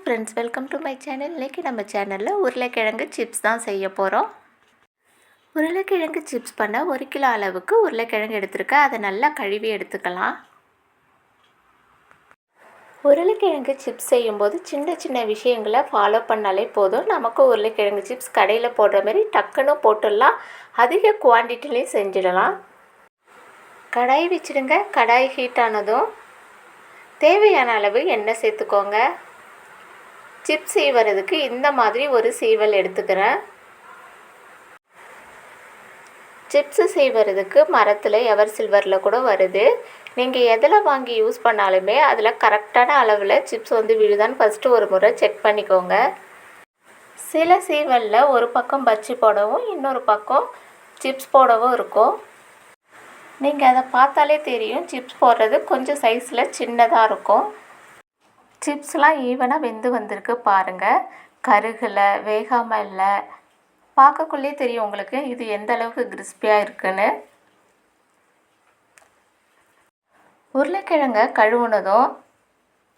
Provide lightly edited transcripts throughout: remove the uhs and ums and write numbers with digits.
Friends, welcome to my channel. இன்றைக்கி நம்ம சேனலில் உருளைக்கிழங்கு சிப்ஸ் தான் செய்ய போகிறோம். உருளைக்கிழங்கு சிப்ஸ் பண்ண 1 கிலோ அளவுக்கு உருளைக்கிழங்கு எடுத்துருக்கேன். அதை நல்லா கழுவி எடுத்துக்கலாம். உருளைக்கிழங்கு சிப்ஸ் செய்யும்போது சின்ன சின்ன விஷயங்களை ஃபாலோ பண்ணாலே போதும். நமக்கு உருளைக்கிழங்கு சிப்ஸ் கடையில் போடுற மாதிரி டக்குன்னு போட்டுடலாம். அதிக குவான்டிட்டிலையும் செஞ்சிடலாம். கடாய் வச்சுடுங்க. கடாய் ஹீட் ஆனதும் தேவையான அளவு எண்ணெய் சேர்த்துக்கோங்க. சிப்ஸ் செய்வதுக்கு இந்த மாதிரி ஒரு சீவல் எடுத்துக்கிறேன். சிப்ஸு செய்வதுக்கு மரத்தில் எவர் சில்வரில் கூட வருது. நீங்கள் எதில் வாங்கி யூஸ் பண்ணாலுமே அதில் கரெக்டான அளவில் சிப்ஸ் விழுதான்னு ஃபஸ்ட்டு ஒரு முறை செக் பண்ணிக்கோங்க. சில சீவலில் ஒரு பக்கம் பச்சி போடவும் இன்னொரு பக்கம் சிப்ஸ் போடவும் இருக்கும். நீங்கள் அதை பார்த்தாலே தெரியும், சிப்ஸ் போடுறது கொஞ்சம் சைஸில் சின்னதாக இருக்கும். சிப்ஸ்லாம் ஈவனாக வெந்து வந்திருக்கு பாருங்கள். கருகலை, வேகாமல் இல்லை. பார்க்கக்குள்ளே தெரியும் உங்களுக்கு இது எந்த அளவுக்கு கிறிஸ்பியாக இருக்குன்னு. உருளைக்கிழங்கை கழுவுனதும்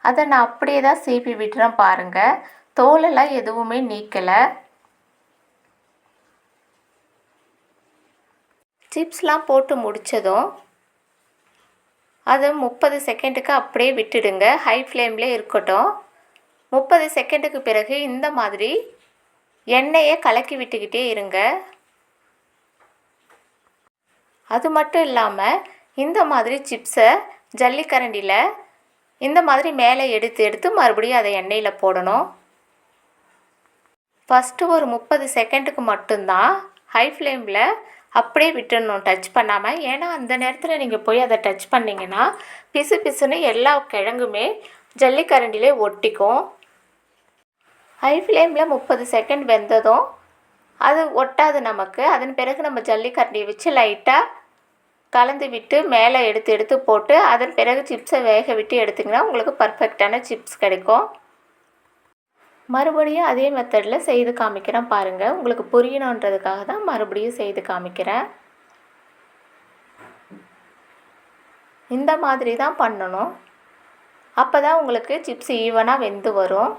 அதை நான் அப்படியே தான் சீப்பி விட்டுறேன் பாருங்கள். தோலெல்லாம் எதுவுமே நீக்கலை. சிப்ஸ்லாம் போட்டு முடித்ததும் அதை 30 செகண்டுக்கு அப்படியே விட்டுடுங்க. ஹை ஃப்ளேம்லேயே இருக்கட்டும். 30 செகண்டுக்கு பிறகு இந்த மாதிரி எண்ணெயை கலக்கி விட்டுக்கிட்டே இருங்க. அது மட்டும் இல்லாமல் இந்த மாதிரி சிப்ஸை ஜல்லிக்கரண்டியில் இந்த மாதிரி மேலே எடுத்து மறுபடியும் அதை எண்ணெயில் போடணும். ஃபஸ்ட்டு ஒரு 30 செகண்டுக்கு மட்டும்தான் ஹை ஃப்ளேமில் அப்படியே விட்டுடணும், டச் பண்ணாமல். ஏன்னா அந்த நேரத்தில் நீங்கள் போய் அதை டச் பண்ணிங்கன்னா பிசு பிசுன்னு எல்லா கிழங்குமே ஜல்லிக்கரண்டிலே ஒட்டிக்கும். ஹை ஃப்ளேமில் 30 செகண்ட் வெந்ததும் அது ஒட்டாது நமக்கு. அதன் பிறகு நம்ம ஜல்லிக்கரண்டியை வச்சு லைட்டாக கலந்து விட்டு மேலே எடுத்து போட்டு அதன் பிறகு சிப்ஸை வேக விட்டு எடுத்திங்கன்னா உங்களுக்கு பர்ஃபெக்டான சிப்ஸ் கிடைக்கும். மறுபடியும் அதே மெத்தடில் செய்து காமிக்கிறேன் பாருங்கள். உங்களுக்கு புரியணுன்றதுக்காக தான் மறுபடியும் செய்து காமிக்கிறேன். இந்த மாதிரி தான் பண்ணணும். அப்போ தான் உங்களுக்கு சிப்ஸ் ஈவனாக வெந்து வரும்.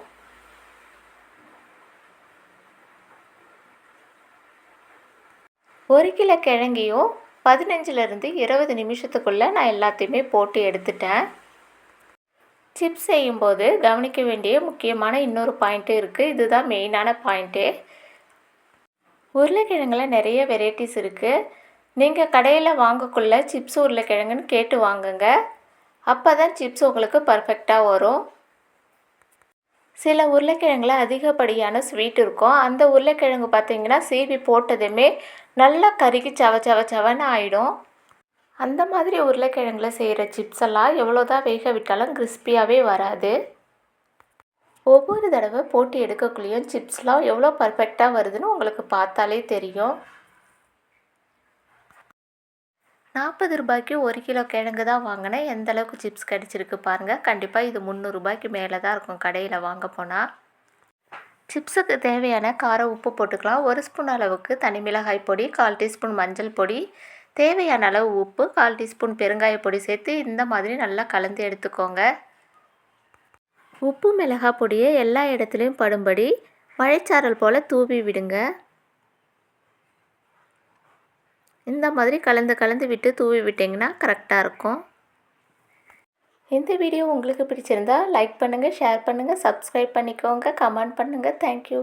ஒரு கிலோ கிழங்கையும் 15லேருந்து 20 நிமிஷத்துக்குள்ளே நான் எல்லாத்தையுமே போட்டு எடுத்துட்டேன். சிப்ஸ் செய்யும்போது கவனிக்க வேண்டிய முக்கியமான இன்னொரு பாயிண்ட்டு இருக்குது. இதுதான் மெயினான பாயிண்ட்டு. உருளைக்கிழங்கில் நிறைய வெரைட்டிஸ் இருக்குது. நீங்கள் கடையில் வாங்கக்குள்ள சிப்ஸ் உருளைக்கிழங்குன்னு கேட்டு வாங்குங்க. அப்போ தான் சிப்ஸ் உங்களுக்கு பர்ஃபெக்டாக வரும். சில உருளைக்கிழங்குல அதிகப்படியான ஸ்வீட் இருக்கும். அந்த உருளைக்கிழங்கு பார்த்திங்கன்னா சீவி போட்டதுமே நல்லா கருகி சவன்னு ஆகிடும். அந்த மாதிரி உருளைக்கிழங்குல செய்கிற சிப்ஸ் எல்லாம் எவ்வளோ தான் வேக விட்டாலும் கிறிஸ்பியாகவே வராது. ஒவ்வொரு தடவை போட்டு எடுக்கக்குள்ளேயும் சிப்ஸ்லாம் எவ்வளோ பர்ஃபெக்டாக வருதுன்னு உங்களுக்கு பார்த்தாலே தெரியும். 40 ரூபாய்க்கு 1 கிலோ கிழங்கு தான் வாங்கினேன். எந்த அளவுக்கு சிப்ஸ் கிடச்சிருக்கு பாருங்கள். கண்டிப்பாக இது 300 ரூபாய்க்கு மேலே தான் இருக்கும் கடையில் வாங்க போனால். சிப்ஸுக்கு தேவையான கார உப்பு போட்டுக்கலாம். 1 ஸ்பூன் அளவுக்கு தனி மிளகாய் பொடி, 1/4 டீஸ்பூன் மஞ்சள் பொடி, தேவையான அளவு உப்பு, 1/4 டீஸ்பூன் பெருங்காய பொடி சேர்த்து இந்த மாதிரி நல்லா கலந்து எடுத்துக்கோங்க. உப்பு மிளகாய் பொடியை எல்லா இடத்துலையும் படும்படி மழைச்சாரல் போல் தூவி விடுங்க. இந்த மாதிரி கலந்து விட்டு தூவி விட்டிங்கன்னா கரெக்டாக இருக்கும். இந்த வீடியோ உங்களுக்கு பிடிச்சிருந்தா லைக் பண்ணுங்கள், ஷேர் பண்ணுங்கள், சப்ஸ்கிரைப் பண்ணிக்கோங்க, கமெண்ட் பண்ணுங்கள். தேங்க்யூ.